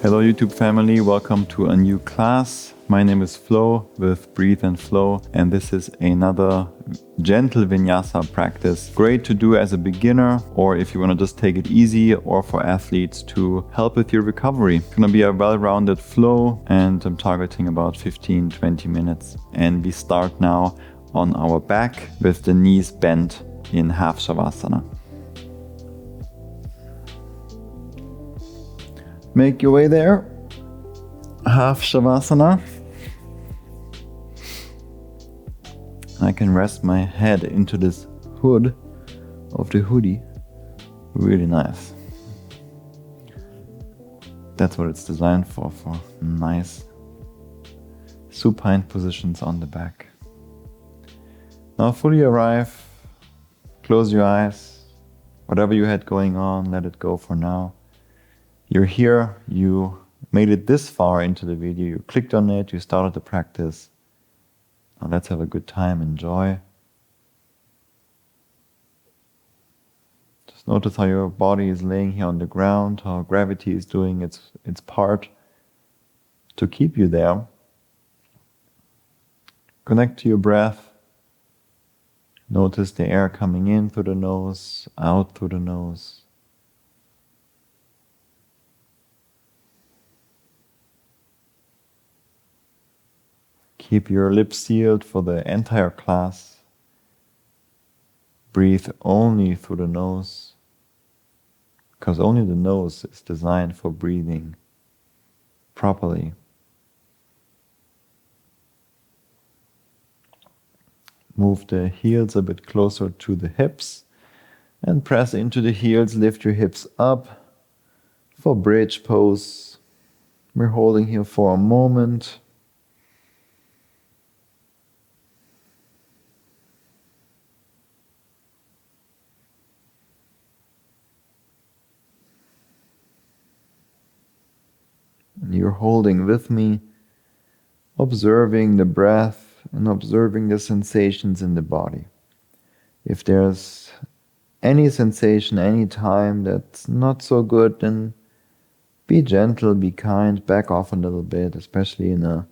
Hello YouTube family, welcome to a new class. My name is Flo with Bre Flo, and this is another gentle vinyasa practice. Great to do as a beginner, or if you want to just take it easy, or for athletes to help with your recovery. It's going to be a well-rounded flow, and I'm targeting about 15-20 minutes. And we start now on our back with the knees bent in half shavasana. Make your way there, half shavasana. I can rest my head into this hood of the hoodie. Really nice. That's what it's designed for nice supine positions on the back. Now fully arrive, close your eyes. Whatever you had going on, let it go for now. You're here, you made it this far into the video, you clicked on it, you started the practice. Now let's have a good time, enjoy. Just notice how your body is laying here on the ground, how gravity is doing its part to keep you there. Connect to your breath. Notice the air coming in through the nose, out through the nose. Keep your lips sealed for the entire class. Breathe only through the nose, because only the nose is designed for breathing properly. Move the heels a bit closer to the hips and press into the heels, lift your hips up for bridge pose. We're holding here for a moment. You're holding with me, observing the breath and observing the sensations in the body. If there's any sensation, any time that's not so good, then be gentle, be kind, back off a little bit, especially in a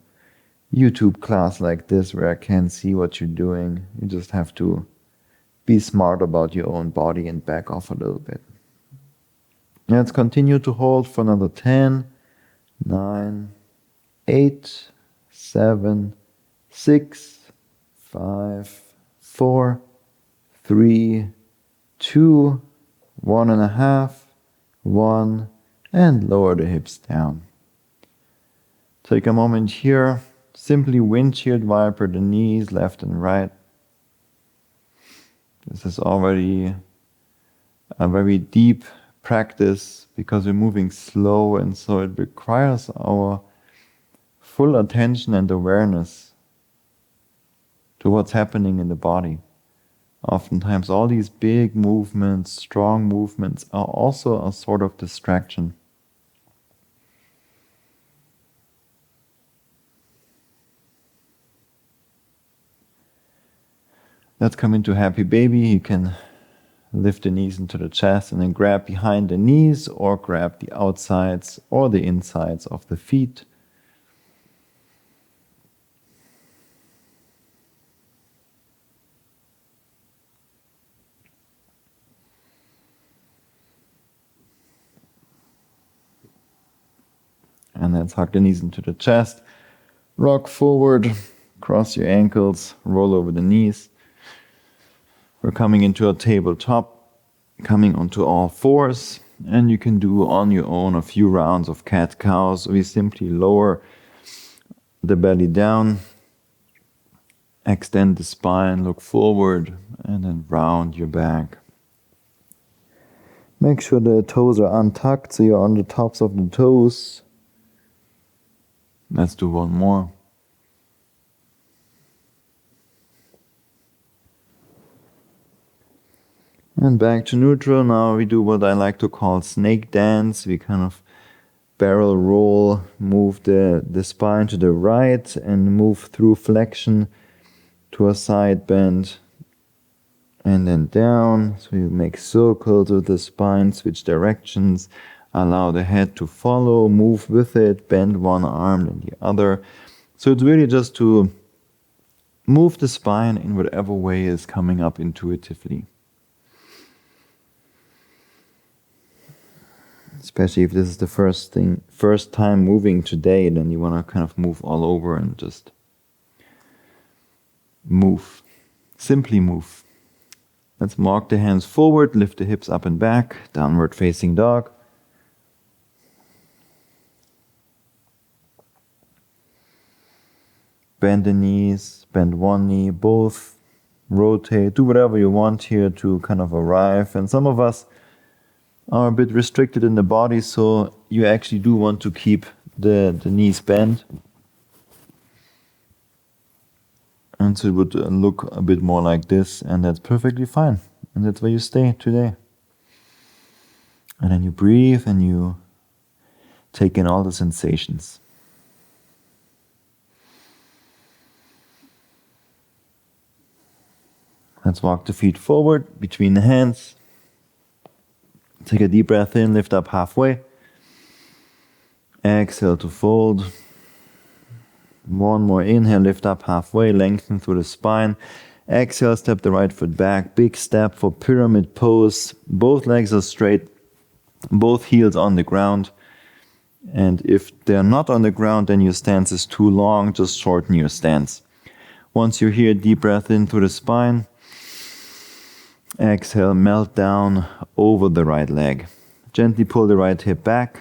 YouTube class like this where I can't see what you're doing. You just have to be smart about your own body and back off a little bit. Let's continue to hold for another 10, 9, 8, 7, 6, 5, 4, 3, 2, 1.5, 1, and lower the hips down. Take a moment here, simply windshield wiper the knees left and right. This is already a very deep practice because we're moving slow, and so it requires our full attention and awareness to what's happening in the body. Oftentimes all these big movements, strong movements, are also a sort of distraction. Let's come into happy baby. You can lift the knees into the chest and then grab behind the knees or grab the outsides or the insides of the feet. And let's hug the knees into the chest. Rock forward, cross your ankles, roll over the knees. We're coming into a tabletop, coming onto all fours, and you can do on your own a few rounds of cat-cows. We simply lower the belly down, extend the spine, look forward, and then round your back. Make sure the toes are untucked, so you're on the tops of the toes. Let's do one more. And back to neutral. Now we do what I like to call snake dance. We kind of barrel roll, move the spine to the right and move through flexion to a side bend and then down. So you make circles with the spine, switch directions, Allow the head to follow, move with it, bend one arm and the other. So it's really just to move the spine in whatever way is coming up intuitively. Especially if this is the first time moving today, then you want to kind of move all over and just move. Simply move. Let's walk the hands forward, lift the hips up and back, downward facing dog. Bend the knees, bend one knee, both, rotate, do whatever you want here to kind of arrive. And some of us are a bit restricted in the body, so you actually do want to keep the knees bent. And so it would look a bit more like this, and that's perfectly fine. And that's where you stay today. And then you breathe and you take in all the sensations. Let's walk the feet forward between the hands. Take a deep breath in, lift up halfway. Exhale to fold. One more inhale, lift up halfway, lengthen through the spine. Exhale, step the right foot back. Big step for pyramid pose. Both legs are straight, both heels on the ground. And if they're not on the ground, then your stance is too long, just shorten your stance. Once you're here, deep breath in through the spine. Exhale, melt down over the right leg. Gently pull the right hip back.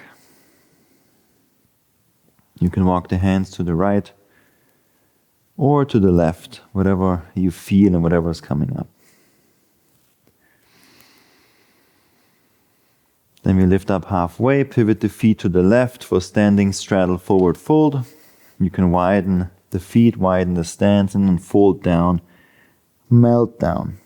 You can walk the hands to the right or to the left, whatever you feel and whatever is coming up. Then we lift up halfway, pivot the feet to the left for standing straddle forward fold. You can widen the feet, widen the stance, and then fold down, melt down.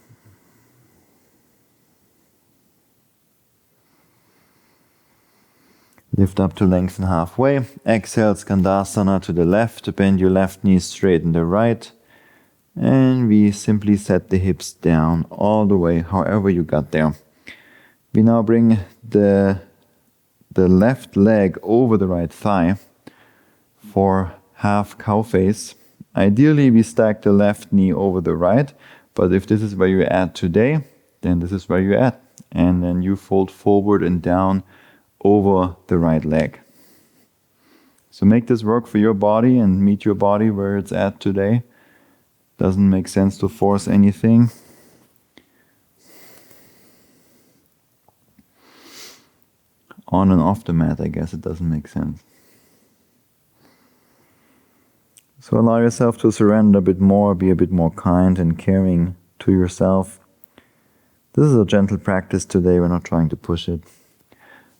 Lift up to lengthen halfway. Exhale, Skandasana to the left. Bend your left knee, straighten the right. And we simply set the hips down all the way, however you got there. We now bring the left leg over the right thigh for half cow face. Ideally, we stack the left knee over the right, but if this is where you're at today, then this is where you're at. And then you fold forward and down over the right leg. So make this work for your body and meet your body where it's at today. Doesn't make sense to force anything. On and off the mat, I guess it doesn't make sense. So allow yourself to surrender a bit more, be a bit more kind and caring to yourself. This is a gentle practice today, we're not trying to push it.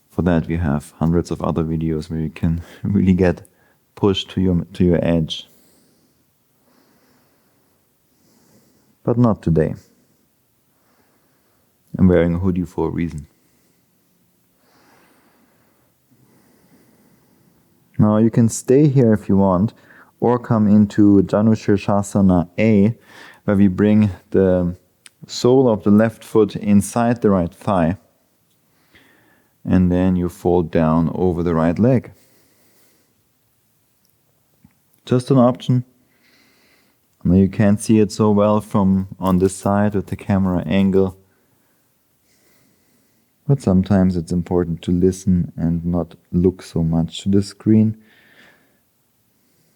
For that we have hundreds of other videos where you can really get pushed to your edge. But not today. I'm wearing a hoodie for a reason. Now you can stay here if you want, or come into Janushirshasana A, where we bring the sole of the left foot inside the right thigh. And then you fold down over the right leg. Just an option. I know you can't see it so well from on this side with the camera angle. But sometimes it's important to listen and not look so much to the screen.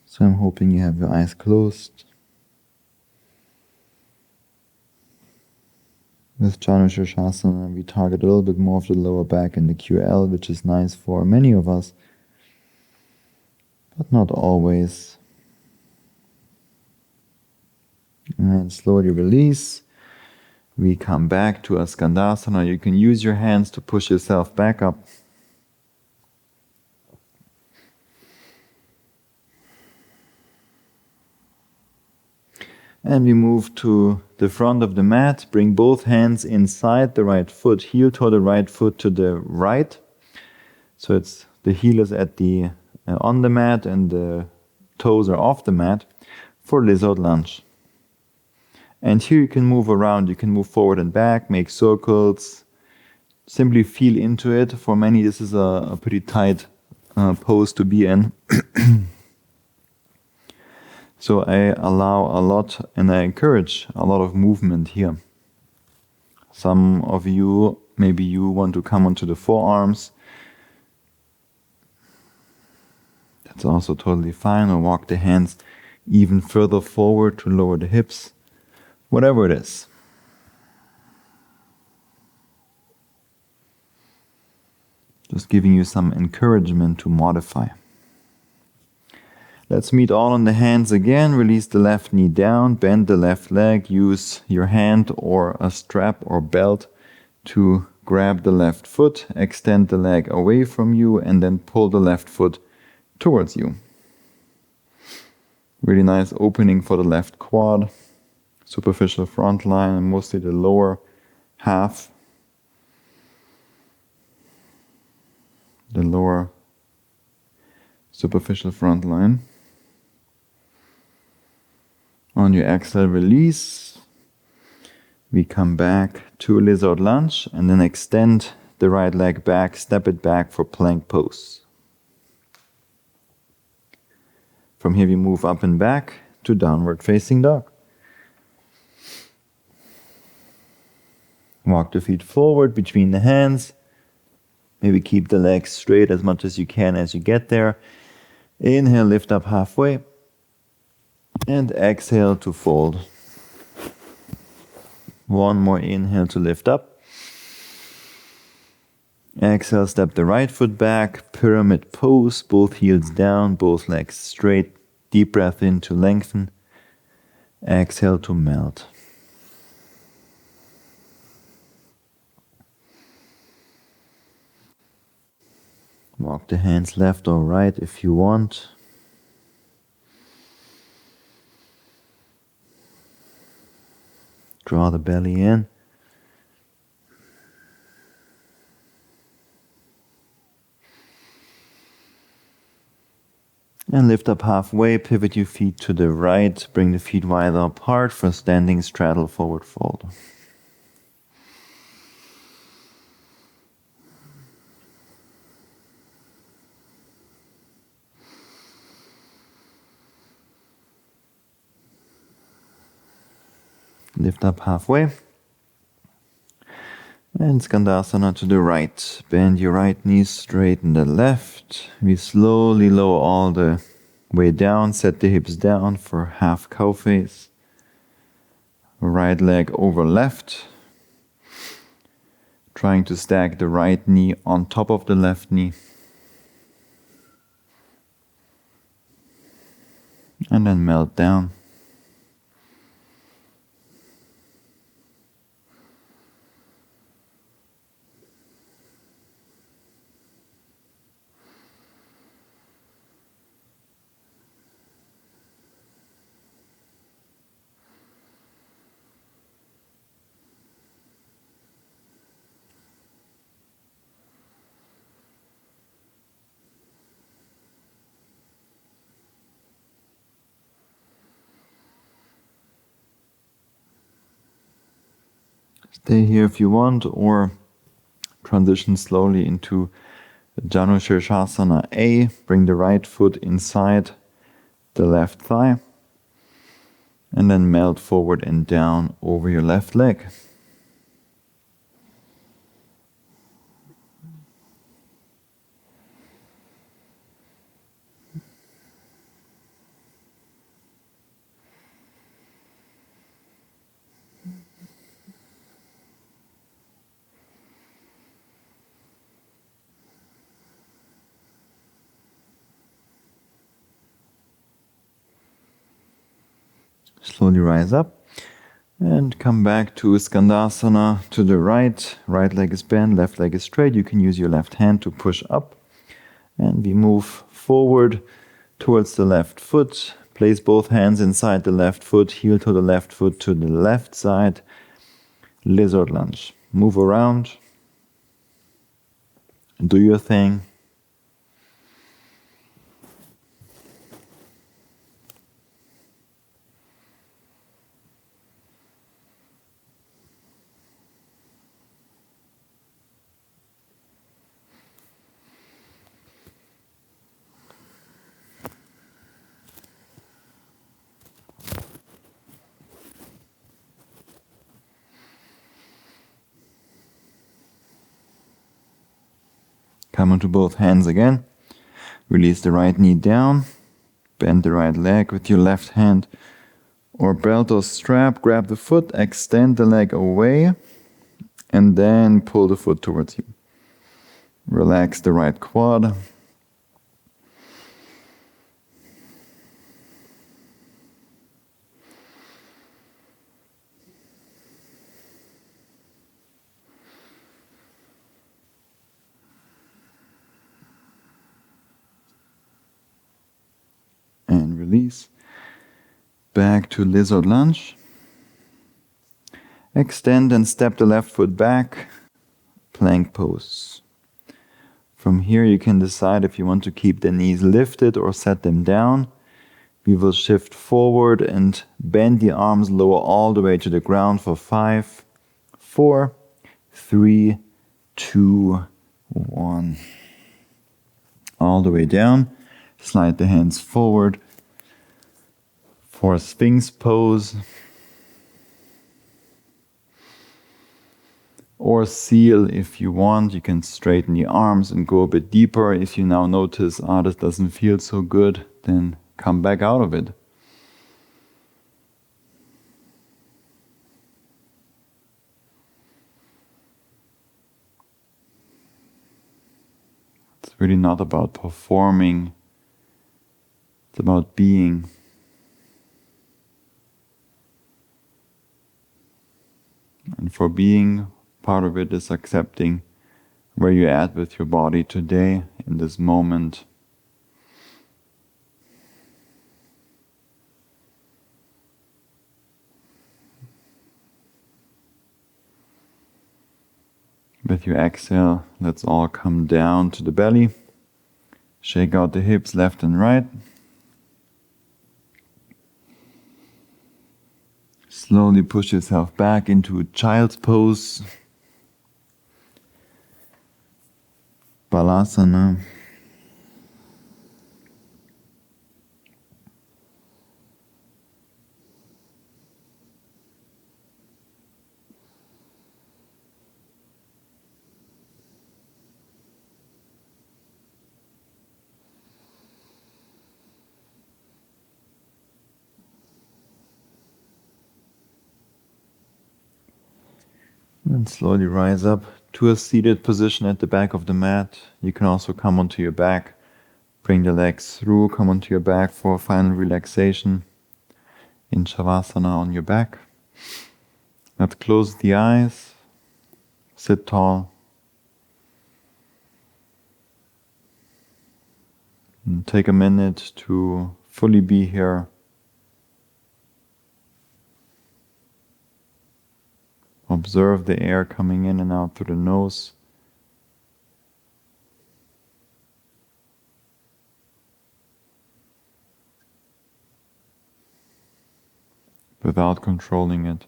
So I'm hoping you have your eyes closed. With Janushirshasana, we target a little bit more of the lower back and the QL, which is nice for many of us, but not always. And slowly release. We come back to a Skandasana. You can use your hands to push yourself back up. And we move to the front of the mat. Bring both hands inside the right foot. Heel toward the right foot to the right. So it's the heel is at the on the mat and the toes are off the mat for lizard lunge. And here you can move around. You can move forward and back, make circles, simply feel into it. For many, this is a pretty tight pose to be in. So I allow a lot and I encourage a lot of movement here. Some of you, maybe you want to come onto the forearms. That's also totally fine. Or walk the hands even further forward to lower the hips. Whatever it is. Just giving you some encouragement to modify. Let's meet all on the hands again. Release the left knee down, bend the left leg, use your hand or a strap or belt to grab the left foot, extend the leg away from you, and then pull the left foot towards you. Really nice opening for the left quad, superficial front line, and mostly the lower half. The lower superficial front line. On your exhale, release. We come back to lizard lunge and then extend the right leg back, step it back for plank pose. From here we move up and back to downward facing dog. Walk the feet forward between the hands. Maybe keep the legs straight as much as you can as you get there. Inhale, lift up halfway. And exhale to fold. One more inhale to lift up. Exhale, step the right foot back, pyramid pose, both heels down, both legs straight. Deep breath in to lengthen. Exhale to melt. Walk the hands left or right if you want. Draw the belly in. And lift up halfway, pivot your feet to the right, bring the feet wider apart for standing straddle forward fold. Lift up halfway. And Skandasana to the right. Bend your right knee, straighten the left. We slowly lower all the way down. Set the hips down for half cow face. Right leg over left. Trying to stack the right knee on top of the left knee. And then melt down. Stay here if you want, or transition slowly into Janu Shirshasana A. Bring the right foot inside the left thigh. And then melt forward and down over your left leg. Slowly rise up and come back to Skandasana to the right. Right leg is bent, left leg is straight. You can use your left hand to push up. And we move forward towards the left foot. Place both hands inside the left foot, heel to the left foot to the left side. Lizard lunge. Move around. Do your thing. Come onto both hands again. Release the right knee down. Bend the right leg with your left hand or belt or strap. Grab the foot, extend the leg away, and then pull the foot towards you. Relax the right quad. And release. Back to lizard lunge. Extend and step the left foot back. Plank pose. From here you can decide if you want to keep the knees lifted or set them down. We will shift forward and bend the arms lower all the way to the ground for 5, 4, 3, 2, 1. All the way down. Slide the hands forward for Sphinx pose. Or seal if you want. You can straighten the arms and go a bit deeper. If you now notice, this doesn't feel so good, then come back out of it. It's really not about performing. It's about being. And for being, part of it is accepting where you're at with your body today, in this moment. With your exhale, let's all come down to the belly. Shake out the hips left and right. Slowly push yourself back into a child's pose. Balasana. And slowly rise up to a seated position at the back of the mat. You can also come onto your back. Bring the legs through, come onto your back for a final relaxation. In Shavasana on your back. Let's close the eyes. Sit tall. And take a minute to fully be here. Observe the air coming in and out through the nose. Without controlling it.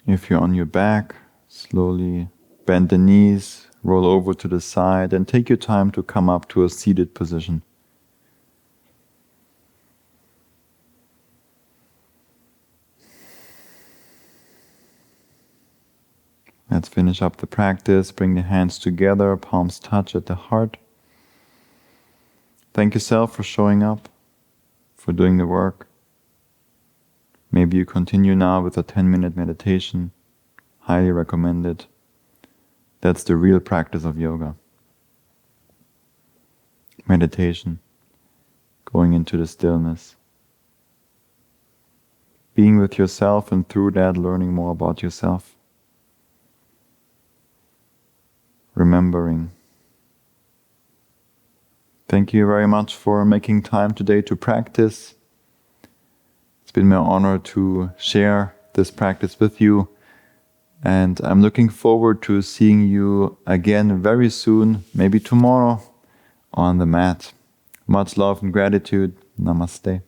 If you're on your back, slowly bend the knees, roll over to the side, and take your time to come up to a seated position. Let's finish up the practice. Bring the hands together, palms touch at the heart. Thank yourself for showing up, for doing the work. Maybe you continue now with a 10-minute meditation. Highly recommend it. That's the real practice of yoga. Meditation, going into the stillness. being with yourself, and through that learning more about yourself. Remembering. Thank you very much for making time today to practice. It's been my honor to share this practice with you, and I'm looking forward to seeing you again very soon, maybe tomorrow, on the mat. Much love and gratitude. Namaste.